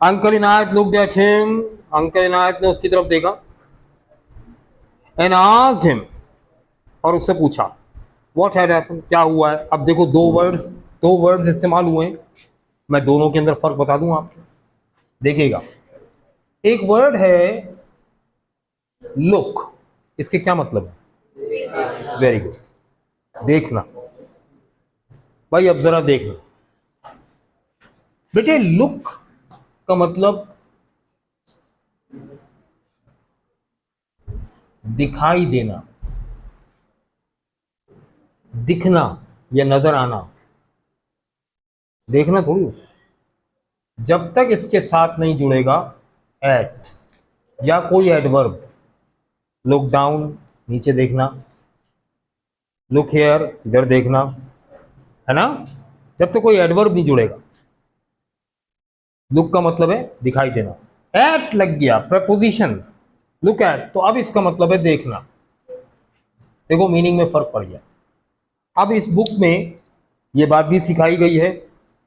Uncle Inayat looked at him, uncle Inayat ने उसकी तरफ देखा, एंड आस्क्ड हिम, और उससे पूछा, व्हाट हैड हैपेंड, क्या हुआ है। अब देखो दो वर्ड्स इस्तेमाल हुए हैं, मैं दोनों के अंदर फर्क बता दूं आपको, देखिएगा। एक वर्ड है लुक, इसके क्या मतलब है? वेरी गुड, देखना। भाई अब जरा देखना बेटे, लुक का मतलब दिखाई देना, दिखना या नजर आना, देखना थोड़ी। जब तक इसके साथ नहीं जुड़ेगा एट या कोई एडवर्ब, लुक डाउन नीचे देखना, लुक हेयर इधर देखना, है ना, जब तक कोई एडवर्ब नहीं जुड़ेगा। लुक का मतलब है दिखाई देना, एट लग गया प्रपोजिशन, लुक एट, तो अब इसका मतलब है देखना। देखो मीनिंग में फर्क पड़ गया। अब इस बुक में ये बात भी सिखाई गई है,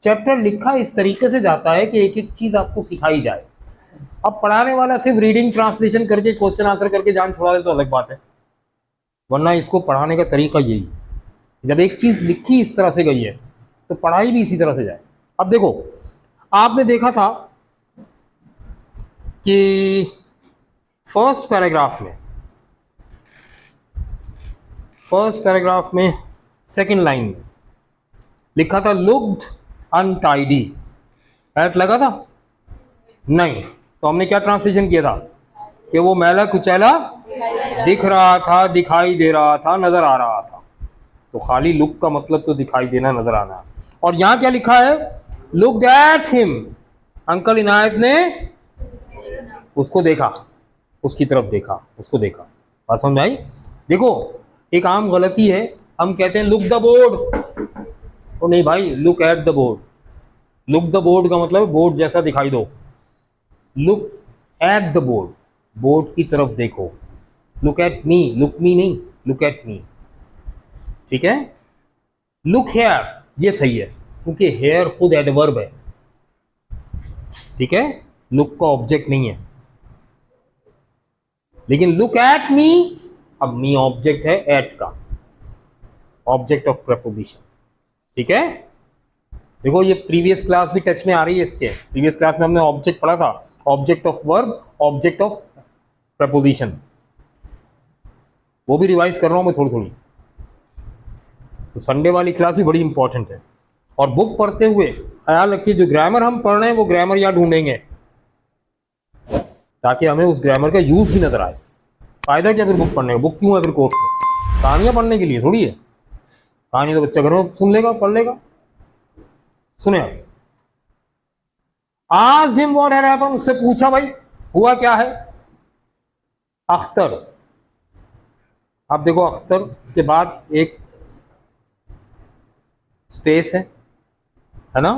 चैप्टर लिखा इस तरीके से जाता है कि एक एक चीज आपको सिखाई जाए। अब पढ़ाने वाला सिर्फ रीडिंग ट्रांसलेशन करके क्वेश्चन आंसर करके जान छुड़ा दे तो अलग बात है, वरना इसको पढ़ाने का तरीका यही है। जब एक चीज लिखी इस तरह से गई है तो पढ़ाई भी इसी तरह से जाए। अब देखो, आपने देखा था कि फर्स्ट पैराग्राफ में सेकंड लाइन में लिखा था लुक्ड अनटाइडी, एट लगा था नहीं, तो हमने क्या ट्रांसलेशन किया था कि वो मैला कुचैला दिख रहा था, दिखाई दे रहा था, नजर आ रहा था। तो खाली लुक का मतलब तो दिखाई देना, नजर आना। और यहां क्या लिखा है, looked at him, uncle Inayat ने उसको देखा, उसकी तरफ देखा, उसको देखा। बात समझ आई? देखो एक आम गलती है, हम कहते हैं लुक द बोर्ड, तो नहीं भाई, look at the board. Look the board का मतलब बोर्ड जैसा दिखाई दो, look at the board, board की तरफ देखो। लुक एट मी, लुक मी नहीं, लुक एट मी, ठीक है। लुक हेयर ये सही है क्योंकि हेयर खुद एडवर्ब है, ठीक है, लुक का ऑब्जेक्ट नहीं है। लेकिन लुक एट मी, अब मी ऑब्जेक्ट है एट का, ऑब्जेक्ट ऑफ प्रपोजिशन, ठीक है। देखो ये प्रीवियस क्लास भी टच में आ रही है इसके, प्रीवियस क्लास में हमने ऑब्जेक्ट पढ़ा था, object of verb, object of preposition, वो भी रिवाइज कर रहा हूं मैं थोड़ी थोड़ी। तो संडे वाली क्लास भी बड़ी इंपॉर्टेंट है। और बुक पढ़ते हुए ख्याल रखिए, जो ग्रामर हम पढ़ रहे हैं वो ग्रामर यहां ढूंढेंगे ताकि हमें उस ग्रामर का यूज भी नजर आए। फायदा क्या फिर बुक पढ़ने का, बुक क्यों है फिर कोर्स में, कहानियां पढ़ने के लिए थोड़ी है। कहानी तो बच्चा घर में सुन लेगा, पढ़ लेगा। सुने आज हिम व्हाट हैड हैपेंड, उससे पूछा भाई हुआ क्या है। अख्तर, अब देखो अख्तर के बाद एक स्पेस है ना।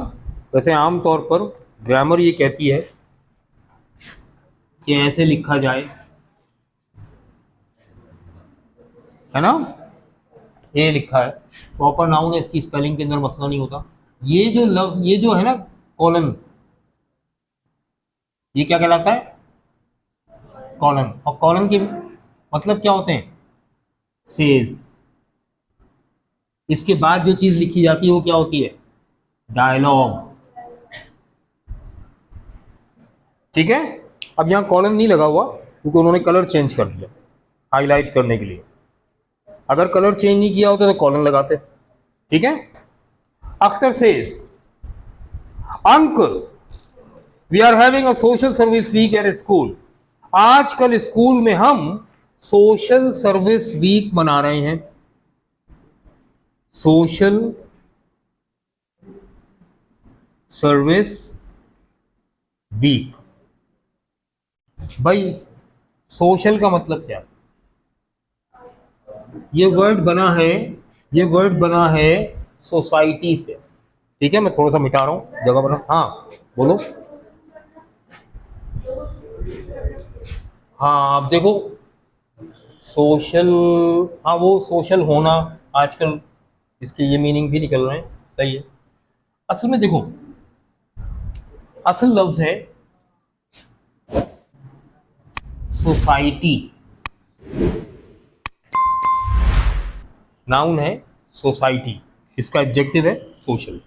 वैसे आमतौर पर ग्रामर ये कहती है कि ऐसे लिखा जाए, है ना, ये लिखा है, प्रॉपर नाउन है, इसकी स्पेलिंग के अंदर मसला नहीं होता। ये जो है ना कॉलन, ये क्या कहलाता है, कॉलन। और कॉलन के मतलब क्या होते हैं, सेज। इसके बाद जो चीज लिखी जाती है वो क्या होती है, डायलॉग, ठीक है। अब यहां कॉलन नहीं लगा हुआ क्योंकि उन्होंने कलर चेंज कर दिया हाईलाइट करने के लिए। अगर कलर चेंज नहीं किया होता तो कॉलन लगाते, ठीक है। Akhtar says, uncle we are having a social service week at school, आजकल स्कूल में हम सोशल सर्विस वीक मना रहे हैं। सोशल सर्विस वीक, भाई सोशल का मतलब क्या है, ये वर्ड बना है सोसाइटी से, ठीक है। मैं थोड़ा सा मिटा रहा हूं जगह बना, हाँ बोलो। हाँ अब देखो सोशल, हाँ वो सोशल होना, आजकल इसके ये मीनिंग भी निकल रहे हैं, सही है। असल में देखो, असल लफ्ज है सोसाइटी, नाउन है सोसाइटी, इसका एडजेक्टिव है सोशल।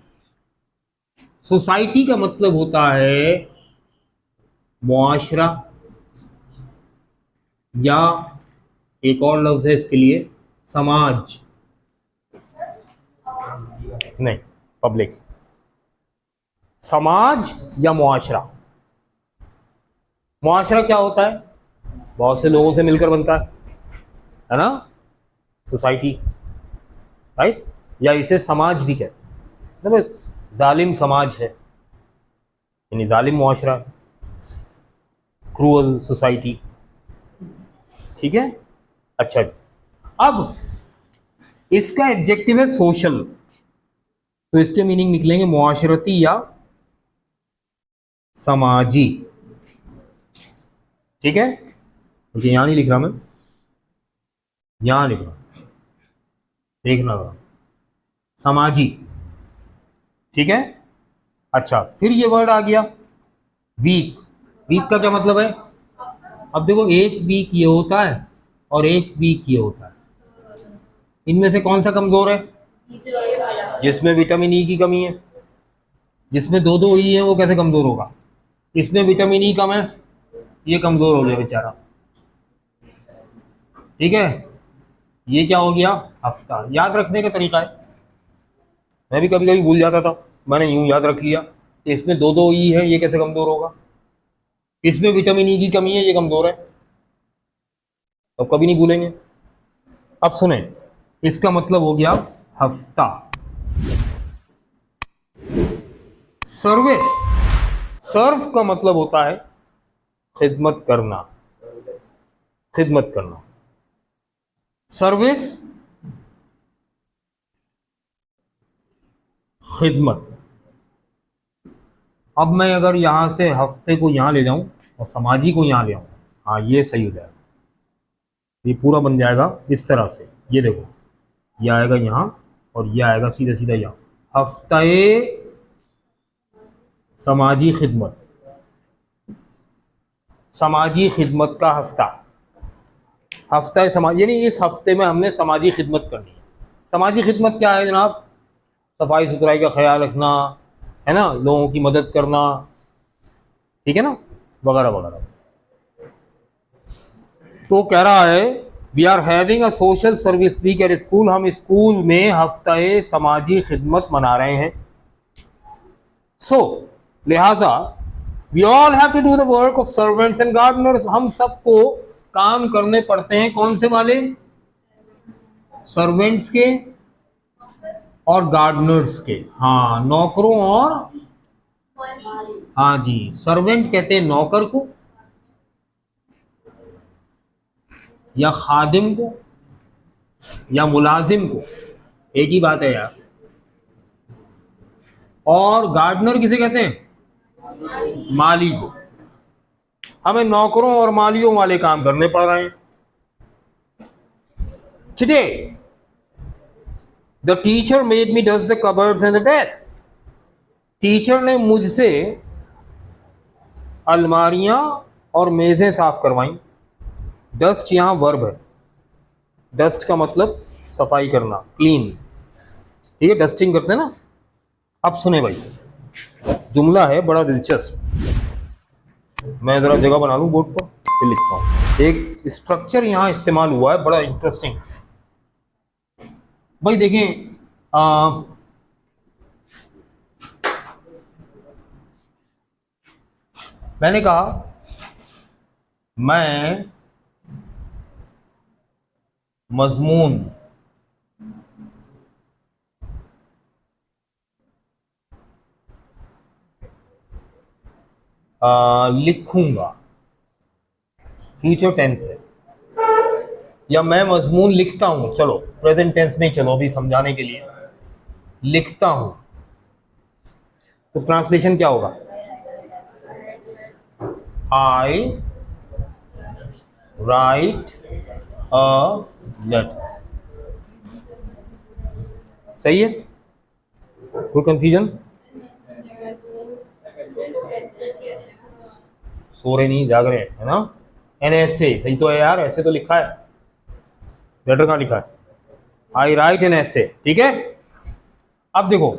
सोसाइटी का मतलब होता है मुआशरा, या एक और लफ्ज है इसके लिए समाज, नहीं पब्लिक, समाज या मुआशरा। मुआशरा क्या होता है? बहुत से लोगों से मिलकर बनता है ना, सोसाइटी, राइट? या इसे समाज भी कहते हैं। तो बस जालिम समाज है, यानी जालिम मुआशरा, क्रूअल सोसाइटी, ठीक है। अच्छा जी, अब इसका एडजेक्टिव है सोशल, तो इसके मीनिंग निकलेंगे मुआशरती या समाजी, ठीक है। क्योंकि यहां नहीं लिख रहा मैं, यहां लिख रहा हूं, देखना जरा, समाजी, ठीक है। अच्छा, फिर ये वर्ड आ गया वीक। वीक का क्या मतलब है? अब देखो, एक वीक ये होता है और एक वीक ये होता है, इनमें से कौन सा कमजोर है? जिसमें विटामिन ई की कमी है। जिसमें दो दो ई है वो कैसे कमजोर होगा? इसमें विटामिन ई कम है, ये कमजोर हो गया बेचारा, ठीक है। ये क्या हो गया? हफ्ता। याद रखने का तरीका है, मैं भी कभी कभी भूल जाता था, मैंने यूं याद रख लिया, इसमें दो दो ई है, ये कैसे कमजोर होगा? इसमें विटामिन ई की कमी है, ये कमजोर है, तो कभी नहीं भूलेंगे। अब सुने, इसका मतलब हो गया हफ्ता। सर्विस, सर्व का मतलब होता है खिदमत करना, खिदमत करना, सर्विस, खिदमत। अब मैं अगर यहां से हफ्ते को यहां ले जाऊं और समाजी को यहां ले आऊं, हाँ ये सही हो जाएगा, ये पूरा बन जाएगा इस तरह से। ये देखो, ये आएगा यहां और ये आएगा सीधा सीधा यहां, हफ्ते समाजी खिदमत, समाजी खिदमत का हफ्ता, हफ्ता समाज, यानी इस हफ्ते में हमने समाजी खिदमत करनी है। समाजी खिदमत क्या है जनाब? सफाई सुथराई का ख्याल रखना, है ना, लोगों की मदद करना, ठीक है ना, वगैरह वगैरह। तो कह रहा है we are having a social service week at school, हम स्कूल में हफ्ते समाजी खिदमत मना रहे हैं। सो लिहाजा we all have to do the work of servants and gardeners, हम सबको काम करने पड़ते हैं, कौन से वाले? सर्वेंट्स के और गार्डनर्स के, हाँ नौकरों और, हाँ जी, सर्वेंट कहते हैं नौकर को या खादिम को या मुलाजिम को, एक ही बात है यार। और गार्डनर किसे कहते हैं? माली को। हमें नौकरों और मालियों वाले काम करने पड़ रहे हैं। Today the teacher made me dust the cupboards and the desk, teacher ने मुझसे अलमारियां और मेजें साफ करवाई। डस्ट यहां वर्ब है, डस्ट का मतलब सफाई करना, क्लीन, ठीक है, डस्टिंग करते हैं ना। अब सुने भाई, जुमला है बड़ा दिलचस्प, मैं जरा जगह बना लूं बोर्ड पर, फिर लिखता हूं। एक स्ट्रक्चर यहां इस्तेमाल हुआ है बड़ा इंटरेस्टिंग। भाई देखें, मैंने कहा मैं मजमून लिखूंगा, फ्यूचर टेंस है, या मैं मजमून लिखता हूं, चलो प्रेजेंट टेंस में चलो अभी समझाने के लिए, लिखता हूं, तो ट्रांसलेशन क्या होगा? आई राइट अ लेटर, सही है? कोई कंफ्यूजन? सो रहे नहीं, जाग रहे हैं, है ना? एन एस ए, सही तो है यार, ऐसे तो लिखा है, लेटर कहाँ लिखा है, I right N S A, ठीक है। अब देखो,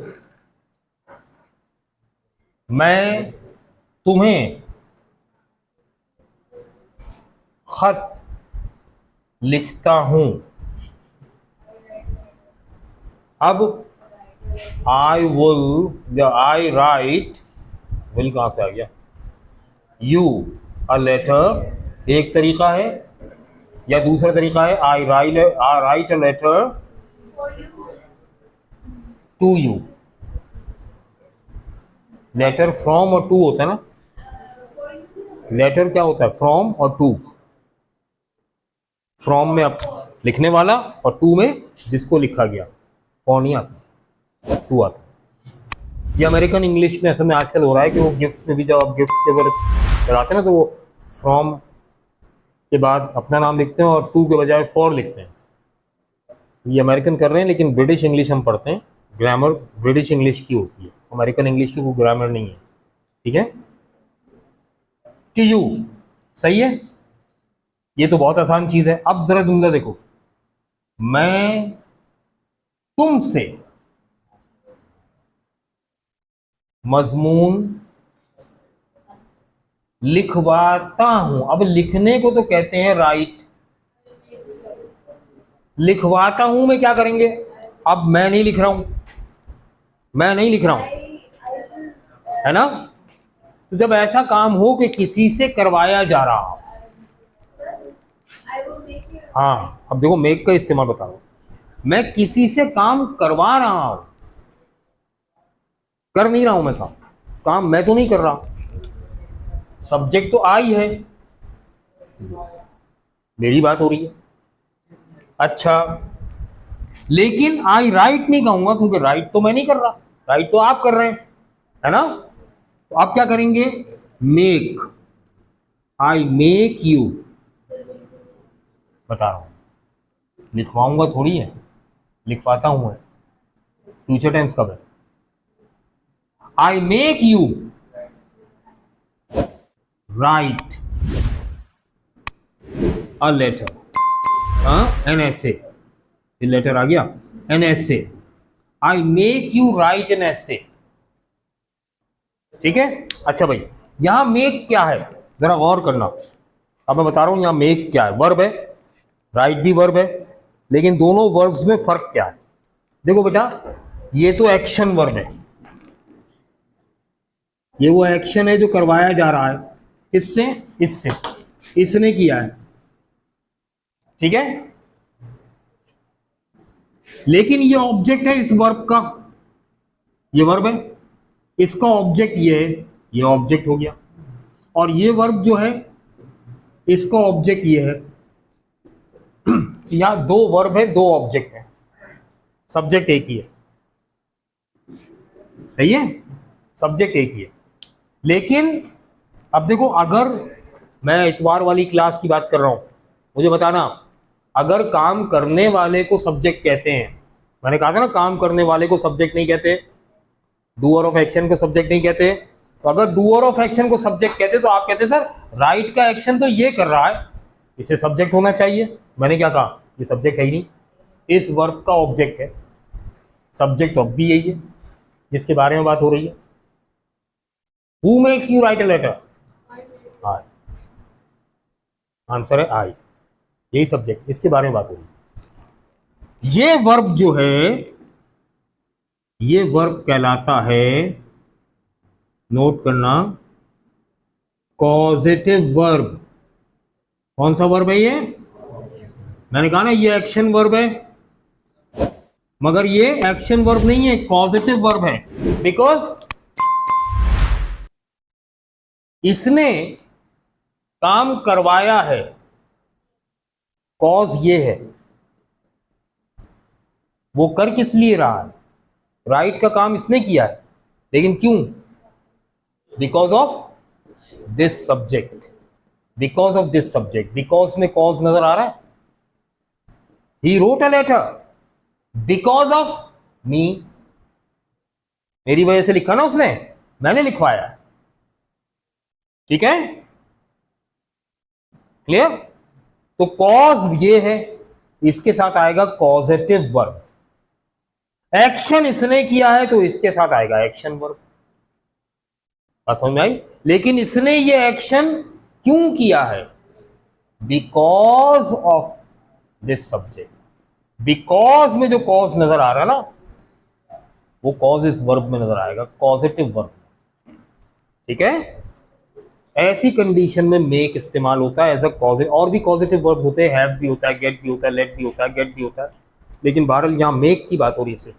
मैं तुम्हें खत लिखता हूं। अब आई विल या आई राइट, विल कहां से आ गया, यू अ लेटर एक तरीका है, या दूसरा तरीका है I write a letter to you. Letter from और टू होता है ना, लेटर क्या होता है, फ्रॉम और टू। फ्रॉम में अब लिखने वाला, और टू में जिसको लिखा गया, फॉर नहीं आता, टू आता। ये अमेरिकन इंग्लिश में असल में आजकल हो रहा है कि वो गिफ्ट में भी, जब आप गिफ्ट पेपर लगाते हैं ना, तो वो फ्रॉम के बाद अपना नाम लिखते हैं और टू के बजाय फॉर लिखते हैं। ये अमेरिकन कर रहे हैं, लेकिन ब्रिटिश इंग्लिश हम पढ़ते हैं, ग्रामर ब्रिटिश इंग्लिश की होती है, अमेरिकन इंग्लिश की कोई ग्रामर नहीं है, ठीक है। टू यू, सही है, ये तो बहुत आसान चीज है। अब जरा जुमला देखो, मैं तुमसे मजमून लिखवाता हूं। अब लिखने को तो कहते हैं राइट, लिखवाता हूं में क्या करेंगे, अब मैं नहीं लिख रहा हूं, मैं नहीं लिख रहा हूं, है ना। तो जब ऐसा काम हो कि किसी से करवाया जा रहा हो, हाँ, अब देखो मेक का इस्तेमाल बता रहा हूं, मैं किसी से काम करवा रहा हूं, कर नहीं रहा हूं मैं काम, काम मैं तो नहीं कर रहा, सब्जेक्ट तो आई है, मेरी बात हो रही है। अच्छा, लेकिन आई राइट नहीं कहूंगा, क्योंकि राइट तो मैं नहीं कर रहा, राइट तो आप कर रहे हैं, है ना। तो आप क्या करेंगे, मेक, आई मेक यू, बता रहा हूं, लिखवाऊंगा थोड़ी है, लिखवाता हूं है, फ्यूचर टेंस कब है, I make you write a letter, N S A, letter आ गया, N S A, I make you write N S A, ठीक है। अच्छा भाई, यहां मेक क्या है, जरा गौर करना, अब मैं बता रहा हूं यहां मेक क्या है, वर्ब है, राइट भी वर्ब है, लेकिन दोनों वर्ब्स में फर्क क्या है। देखो बेटा, ये तो एक्शन वर्ब है, ये वो एक्शन है जो करवाया जा रहा है, किससे, इससे, इसने किया है, ठीक है। लेकिन ये ऑब्जेक्ट है इस वर्ब का, ये वर्ब है, इसका ऑब्जेक्ट ये है, ये ऑब्जेक्ट हो गया, और ये वर्ब जो है इसका ऑब्जेक्ट ये है। यहां दो वर्ब है, दो ऑब्जेक्ट है, सब्जेक्ट एक ही है, सही है, सब्जेक्ट एक ही है। लेकिन अब देखो, अगर मैं इतवार वाली क्लास की बात कर रहा हूं, मुझे बताना, अगर काम करने वाले को सब्जेक्ट कहते हैं, मैंने कहा था ना काम करने वाले को सब्जेक्ट नहीं कहते, डूअर ऑफ एक्शन को सब्जेक्ट नहीं कहते, तो अगर डूअर ऑफ एक्शन को सब्जेक्ट कहते तो आप कहते सर राइट का एक्शन तो ये कर रहा है, इसे सब्जेक्ट होना चाहिए। मैंने क्या कहा, ये सब्जेक्ट है ही नहीं, इस वर्ब का ऑब्जेक्ट है, सब्जेक्ट ऑफ भी यही है जिसके बारे में बात हो रही है। Who makes you write a letter, I, answer है आई, यही सब्जेक्ट, इसके बारे में बात हो रही है। ये वर्ब जो है, ये वर्ब कहलाता है, नोट करना, कॉजेटिव वर्ब। कौन सा वर्ब है ये, मैंने कहा ना ये एक्शन वर्ब है, मगर ये एक्शन वर्ब नहीं है, कॉजेटिव वर्ब है, बिकॉज इसने काम करवाया है, कॉज ये है, वो कर किस लिए रहा है, राइट का काम इसने किया है, लेकिन क्यों, because of this subject, because of this subject, because में कॉज नजर आ रहा है, he wrote a letter because of me, मेरी वजह से लिखा ना उसने, मैंने लिखवाया, ठीक है। क्लियर? तो कॉज ये है, इसके साथ आएगा कॉजेटिव वर्ब। एक्शन इसने किया है तो इसके साथ आएगा एक्शन वर्ब। बात समझ में आई? लेकिन इसने ये एक्शन क्यों किया है? Because of this subject. Because में जो कॉज नजर आ रहा है ना, वो कॉज इस वर्ब में नजर आएगा, कॉजेटिव वर्ब। ठीक है? ऐसी कंडीशन में मेक इस्तेमाल होता है एज अ कॉज। और भी पॉजिटिव वर्ब्स होते हैं, हैव भी होता है, गेट भी होता है, लेट भी होता है, गेट भी होता है, लेकिन बहरहाल यहाँ मेक की बात हो रही है।